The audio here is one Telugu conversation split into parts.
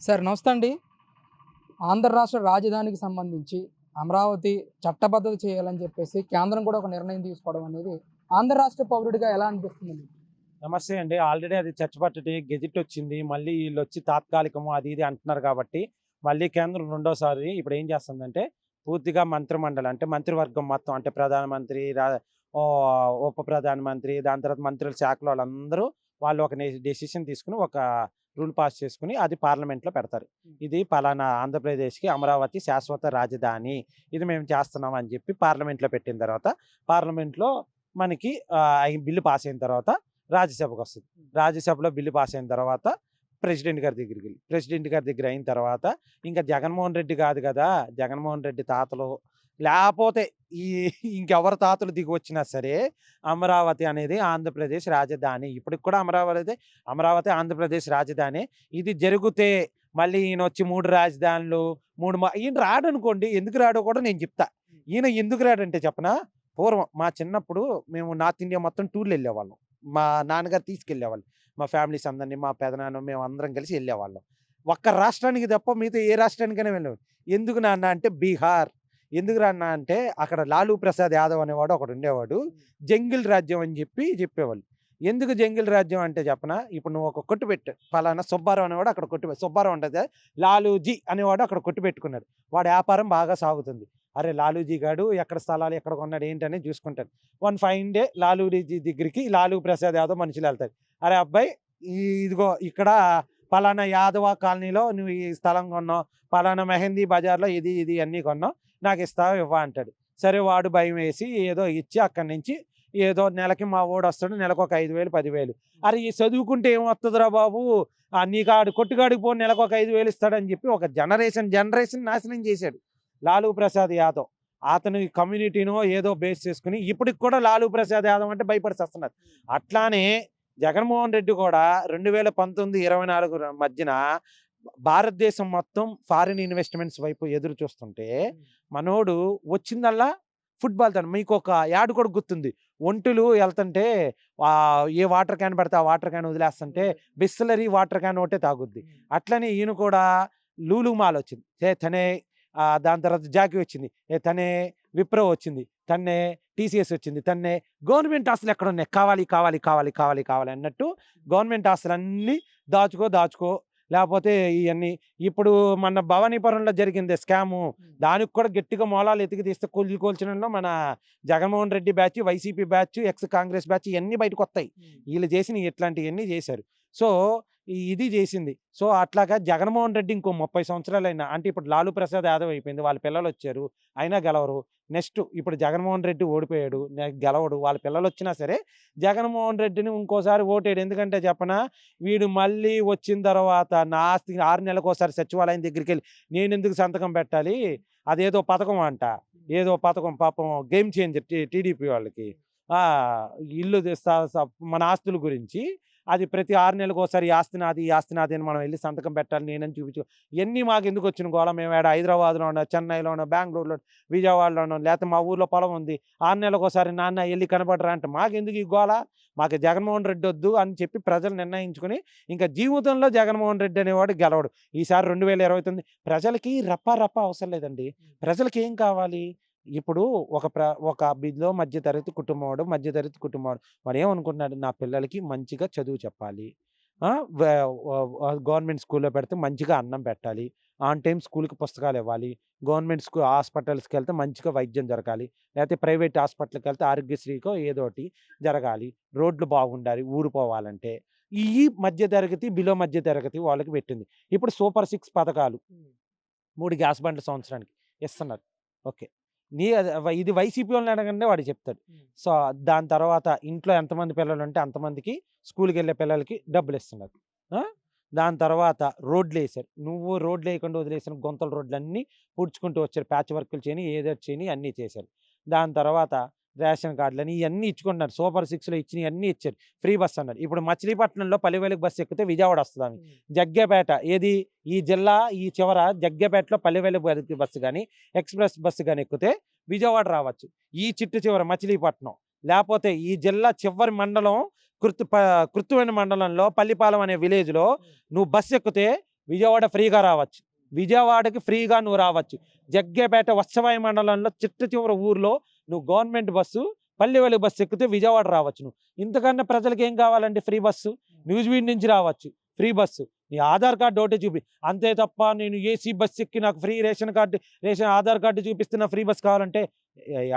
సార్ నమస్తే అండి. ఆంధ్ర రాష్ట్ర రాజధానికి సంబంధించి అమరావతి చట్టబద్ధత చేయాలని చెప్పేసి కేంద్రం కూడా ఒక నిర్ణయం తీసుకోవడం అనేది ఆంధ్ర రాష్ట్ర పౌరుడిగా ఎలా అనిపిస్తుందండి? నమస్తే అండి. ఆల్రెడీ అది చర్చ పట్టటి గెజిట్ వచ్చింది. మళ్ళీ ఈళ్ళొచ్చి తాత్కాలికము అది ఇది అంటున్నారు కాబట్టి, మళ్ళీ కేంద్రం రెండోసారి ఇప్పుడేం చేస్తుందంటే, పూర్తిగా మంత్రిమండలి అంటే మంత్రివర్గం మొత్తం అంటే ప్రధానమంత్రి, ఉప ప్రధానమంత్రి, దాని తర్వాత మంత్రుల శాఖలో వాళ్ళందరూ వాళ్ళు ఒక డెసిషన్ తీసుకొని, ఒక రూల్ పాస్ చేసుకొని అది పార్లమెంట్‌లో పెడతారు. ఇది పలానా ఆంధ్రప్రదేశ్‌కి అమరావతి శాశ్వత రాజధాని. ఇది మేము చేస్తున్నాం అని చెప్పి పార్లమెంట్‌లో పెట్టిన తర్వాత, పార్లమెంట్‌లో మనకి ఈ బిల్లు పాస్ అయిన తర్వాత రాజ్యసభకొస్తది. రాజ్యసభలో బిల్లు పాస్ అయిన తర్వాత ప్రెసిడెంట్ గారి దగ్గరికెళ్ళి, ప్రెసిడెంట్ గారి దగ్గర అయిన తర్వాత ఇంకా జగన్మోహన్ రెడ్డి కాదు కదా! జగన్మోహన్ రెడ్డి తాతలు లేపోతే ఈ ఇంకెవరి తాతలు దిగొచ్చినా సరే అమరావతి అనేది ఆంధ్రప్రదేశ్ రాజధాని. ఇప్పటికి కూడా అమరావతి ఆంధ్రప్రదేశ్ రాజధాని. ఇది జరిగితే మళ్ళీ ఈయనొచ్చి 3 రాజధానులు, 3 ఈయన రాడనుకోండి. ఎందుకు రాడో కూడా నేను చెప్తా. ఈయన ఎందుకు రాడంటే చెప్పనా? పూర్వం మా చిన్నప్పుడు మేము నార్త్ ఇండియా మొత్తం టూర్‌లెళ్ళేవాళ్ళం. మా నాన్నగారు తీసుకెళ్ళేవాళ్ళు. మా ఫ్యామిలీస్ అందరిని, మా పెదనాన్న మేమందరం కలిసి ఎళ్ళేవాళ్ళం. ఒక్క రాష్ట్రానికి తప్ప మిగతా ఏ రాష్ట్రానికైనా వెళ్ళేవాళ్ళం. ఎందుకు నాన్న అంటే బీహార్. ఎందుకు నాన్న అంటే అక్కడ లాలూ ప్రసాద్ యాదవ్ అనేవాడు ఒకడుండేవాడు. జంగిల్ రాజ్యం అని చెప్పేవాళ్ళు. ఎందుకు జంగిల్ రాజ్యం అంటే చెప్పనా? ఇప్పుడు నువ్వు ఒక కొట్టు పెట్టు. పలానా సుబ్బారావు అనేవాడు అక్కడ సుబ్బారావు ఉంటది. లాలూజీ అనేవాడు అక్కడ కొట్టు పెట్టుకున్నాడు. వాడి వ్యాపారం బాగా సాగుతుంది. అరే! లాలూజీ గాడు ఎక్కడ స్థలాలు ఎక్కడ కొన్నాడు ఏంటనేది చూసుకుంటాడు. వన్ ఫైన్ డే లాలూజీ దగ్గరికి లాలూ ప్రసాద్ యాదవ్ మనుషులెళ్తారు. అరే అబ్బాయి! ఇదిగో ఇక్కడ పలానా యాదవ కాలనీలో నువ్వు ఈ స్థలం కొన్నావు. పలానా మెహందీ బజార్‌లో ఇది ఇది అన్నీ కొన్నావు. నాకిస్తావా? ఇవ్వా? అంటాడు. సరే వాడు భయమేసి ఏదో ఇచ్చి అక్కడి నుంచి ఏదో నెలకి మా వోడొస్తాడు. నెలకొక 5,000, 10,000. అరే! ఈ చదువుకుంటే ఏమొత్తదిరా బాబు! నీకు ఆడు కొట్టుకాడికి పోను నెలకొక 5,000 ఇస్తాడని చెప్పి ఒక జనరేషన్ నాశనం చేశాడు. లాలూ ప్రసాద్ యాదవ్. అతని కమ్యూనిటీనో ఏదో బేస్ చేసుకొని ఇప్పటికి కూడా లాలూ ప్రసాద్ యాదవ్ అంటే భయపడి సస్తున్నారు. అట్లానే జగన్మోహన్ రెడ్డి కూడా 2019, 24 మధ్యన భారతదేశం మొత్తం ఫారిన్ ఇన్వెస్ట్‌మెంట్స్ వైపు ఎదురు చూస్తుంటే, మనోడు వచ్చిందల్లా ఫుట్‌బాల్ తను. మీకొక యాడ్ కూడా గుర్తుంది. ఒంటెలు ఎళ్తుంటే ఏ వాటర్ క్యాన్ పడితే ఆ వాటర్ క్యాన్ వదిలేస్తుంటే బిస్లరీ వాటర్ క్యాన్ ఒకటే తాగుద్ది. అట్లనే ఈయన కూడా లూలు మాల్ వచ్చింది. తనే దాని తర్వాత జాకీ వచ్చింది. తనే విప్రో వచ్చింది. తన్నే టీసీఎస్ వచ్చింది. తన్నే గవర్నమెంట్ ఆస్తులు ఎక్కడున్నాయి? కావాలి అన్నట్టు గవర్నమెంట్ ఆస్తులన్నీ దాచుకో లేపోతే ఇయన్నీ ఇప్పుడు మన భవానీపురంలో జరిగిందే స్కాము. దానికి కూడా గట్టిగా మూలాలు ఎతికి తీస్తే కూల్చడంలో మన Jaganmohan Reddy batch, YCP batch, X Congress batch ఇయన్నీ బయటకొత్తాయి. ఈళ్ళు చేసినయి ఇట్లాంటియన్నీ చేశారు. సో, ఇది చేసింది. సో, అట్లాగా జగన్మోహన్ రెడ్డి ఇంకో 30 సంవత్సరాలైనా అంటే ఇప్పుడు లాలూ ప్రసాద్ యాదవ్ అయిపోయింది. వాళ్ళ పిల్లలొచ్చారు. అయినా గెలవరు. నెక్స్ట్ ఇప్పుడు జగన్మోహన్ రెడ్డి ఓడిపోయాడు. గెలవడు. వాళ్ళ పిల్లలొచ్చినా సరే జగన్మోహన్ రెడ్డిని ఇంకోసారి ఓటేయడు. ఎందుకంటే చెప్పనా? వీడు మళ్ళీ వచ్చిన తర్వాత నా ఆస్తి 6 నెలలకోసారి సచివాలయం దగ్గరికెళ్ళి నేనెందుకు సంతకం పెట్టాలి? అదేదో పథకం అంట. ఏదో పథకం పాపం గేమ్ చేంజర్ టీడీపీ వాళ్ళకి. ఆ! ఇల్లు మన ఆస్తుల గురించి అది ప్రతి 6 నెలలకోసారి ఈ ఆస్తి నాది అని మనం ఎళ్లి సంతకం పెట్టాలి నేనని చూపించు. ఇయన్నీ మాకెందుకొచ్చిన గోల? మేము ఏడ హైదరాబాద్‌లోనో, చెన్నైలోనో, బెంగుళూరులో, విజయవాడలోనో లేతే మా ఊర్లో పొలం ఉంది. 6 నెలలకోసారి నాన్న ఎళ్లి కనపడరా అంటే మాకెందుకు ఈ గోల? మాకు జగన్మోహన్ రెడ్డి ఒద్దు అని చెప్పి ప్రజలు నిర్ణయించుకొని ఇంకా జీవితంలో జగన్మోహన్ రెడ్డి అనేవాడు గెలవడు. ఈసారి 2029 ప్రజలకి రప్పా అవసరం లేదండి. ప్రజలకేం కావాలి? ఇప్పుడు ఒక బిలో మధ్య తరగతి కుటుంబం వాడేమనుకుంటున్నాడు? నా పిల్లలకి మంచిగా చదువు చెప్పాలి. ఆ! వే గవర్నమెంట్ స్కూల్‌లో పెడితే మంచిగా అన్నం పెట్టాలి. ఆన్ టైమ్ స్కూల్‌కి పుస్తకాలివ్వాలి. గవర్నమెంట్ హాస్పిటల్స్‌కెళ్తే మంచిగా వైద్యం జరగాలి. లేతే ప్రైవేట్ హాస్పిటల్‌కెళ్తే ఆరోగ్యశ్రీకో ఏదోటి జరగాలి. రోడ్లు బాగుండాలి ఊరు పోవాలంటే. మధ్య తరగతి, బిలో మధ్య తరగతి వాళ్ళకి పెట్టింది. ఇప్పుడు సూపర్ 6 పథకాలు. 3 గ్యాస్ బండ్లు సంవత్సరానికి ఇస్తున్నారు. ఓకే. ఇది వైసీపీ వాళ్ళని అడగండి వాడు చెప్తాడు. సో, దాని తర్వాత ఇంట్లో ఎంతమంది పిల్లలుంటే అంతమందికి స్కూలుకెళ్ళే పిల్లలకి డబ్బులిస్తున్నారు. ఆ! దాని తర్వాత రోడ్లేశారు. నువ్వు రోడ్లేయకుండా వదిలేసిన గుంతల రోడ్లన్నీ పూడ్చుకుంటూ వచ్చారు. ప్యాచ్ వర్కులు చేయని, ఏదోటి చేయని అన్నీ చేశారు. దాని తర్వాత రేషన్ కార్డులని ఇయన్నీ ఇచ్చుకుంటున్నారు. సూపర్ 6లో ఇచ్చినయన్నీ ఇచ్చారు. ఫ్రీ బస్ అన్నారు. ఇప్పుడు మచిలీపట్నంలో 10,000కి బస్సు ఎక్కితే విజయవాడ వస్తదామె. జగ్గేపేట ఏది ఈ జిల్లా ఈ చివర జగ్గేపేటలో 10,000 బస్సు గాని, ఎక్స్‌ప్రెస్ బస్సు గాని ఎక్కితే విజయవాడ రావచ్చు. ఈ చిట్టు చివర మచిలీపట్నం. లేపోతే ఈ జిల్లా చివరి మండలం కృత్తివెన్ను మండలంలో పల్లిపాలెం అనే విలేజ్‌లో నువ్వు బస్సు ఎక్కితే విజయవాడ ఫ్రీగా రావచ్చు, విజయవాడకి ఫ్రీగా నువ్వు రావచ్చు. జగ్గేపేట వత్సవాయి మండలంలో చిట్ట చివరి ఊర్లో నువ్వు గవర్నమెంట్ బస్సు పల్లెవెలి బస్సు ఎక్కితే విజయవాడ రావచ్చు. నువ్వు ఇంతకన్నా ప్రజలకు ఏం కావాలండి? Free bus. న్యూజివీడ్ నుంచి రావచ్చు ఫ్రీ బస్సు. నీ ఆధార్ కార్డు ఒకటే చూపి, అంతే తప్ప నేను ఏసీ బస్సు ఎక్కి నాకు ఫ్రీ రేషన్ ఆధార్ కార్డు చూపిస్తున్న ఫ్రీ బస్ కావాలంటే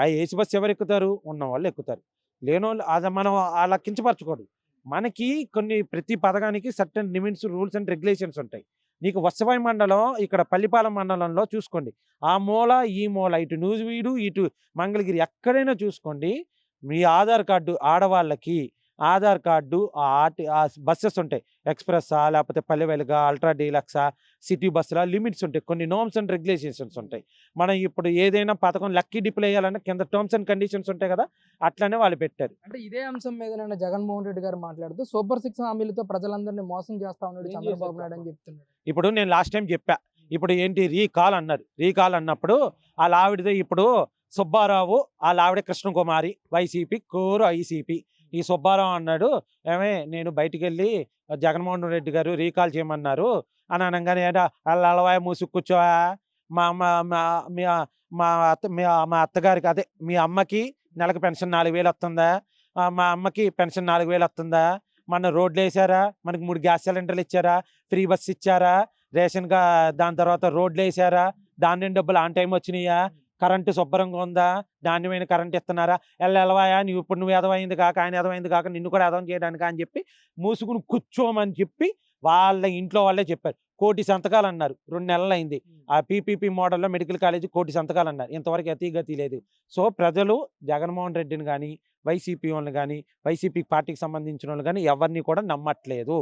ఆ ఏసీ బస్సు ఎవరు ఎక్కుతారు? ఉన్న వాళ్ళు ఎక్కుతారు. లేనోళ్ళు అది మనం అలా కించపరచకూడదు. మనకి ప్రతి పథకానికి certain limits, rules and regulations ఉంటాయి. నీకు వత్సవాయి మండలం ఇక్కడ పల్లిపాలెం మండలంలో చూసుకోండి, ఆ మూల ఈ మూల, ఇటు నూజివీడు ఇటు మంగళగిరి ఎక్కడైనా చూసుకోండి, మీ ఆధార్ కార్డు ఆడవాళ్ళకి ఆధార్ కార్డు ఆ బస్సెస్ ఉంటాయి, ఎక్స్ప్రెస్సా లేకపోతే పల్లె వెలుగా, అల్ట్రా డీలక్సా, సిటీ బస్సులా లిమిట్స్ ఉంటాయి, కొన్ని నార్మ్స్ అండ్ రెగ్యులేషన్స్ ఉంటాయి. మనం ఇప్పుడు ఏదైనా పథకం లక్కీ డిప్లో వేయాలన్నా కింద టర్మ్స్ అండ్ కండిషన్స్ ఉంటాయి కదా, అట్లనే వాళ్ళు పెట్టారు. అంటే ఇదే అంశం మీద జగన్మోహన్ రెడ్డి గారు మాట్లాడుతూ సూపర్ 6 హామీలతో ప్రజలందరినీ మోసం చేస్తా ఉన్నాడు ఏం చంద్రబాబు చేశారు నాయుడు అని చెప్తున్నాడు. ఇప్పుడు నేను లాస్ట్ టైం చెప్పా, ఇప్పుడు ఏంటి రీకాల్ అన్నారు. రీకాల్ అన్నప్పుడు వాళ్ళ ఆవిడదే ఇప్పుడు సుబ్బారావు, వాళ్ళ ఆవిడ కృష్ణకుమారి, వైసీపీ కోరు ఐసీపీ. ఈ సుబ్బారావు అన్నాడు, ఏమే నేను బయటికి వెళ్ళి జగన్మోహన్ రెడ్డి గారు రీకాల్ చేయమన్నారు అని అనగానే, వాళ్ళ అలవాయ మూసుకు కూర్చోవా, మా మా మా- మీ మా అత్త మా అత్తగారికి అదే మీ అమ్మకి నెలకు పెన్షన్ 4,000 వస్తుందా? మా అమ్మకి పెన్షన్ 4,000 వస్తుందా? మన రోడ్లు వేసారా? మనకి 3 గ్యాస్ సిలిండర్లు ఇచ్చారా? ఫ్రీ బస్ ఇచ్చారా? రేషన్గా దాని తర్వాత రోడ్లు వేసారా? దాని డబ్బులు ఆన్ టైం వచ్చినాయా? కరెంటు శుభ్రంగా ఉందా? నాణ్యమైన కరెంట్ ఇస్తున్నారా? ఎల్లవయా నువ్వు ఎదవైంది కాక ఆయన ఎదవైంది కాక నిన్ను కూడా ఎదవం చేయడానికి అని చెప్పి మూసుకుని కూర్చోమని చెప్పి వాళ్ళ ఇంట్లో వాళ్ళే చెప్పారు. 1,000,000 సంతకాలు అన్నారు. 2 నెలలు అయింది. ఆ పీపీపీ మోడల్లో మెడికల్ కాలేజీ 1,000,000 సంతకాలు అన్నారు. ఇంతవరకు అతిగతి లేదు. సో ప్రజలు జగన్మోహన్ రెడ్డిని కానీ, వైసీపీ వాళ్ళని కానీ, వైసీపీ పార్టీకి సంబంధించిన వాళ్ళు కానీ ఎవరిని కూడా నమ్మట్లేదు.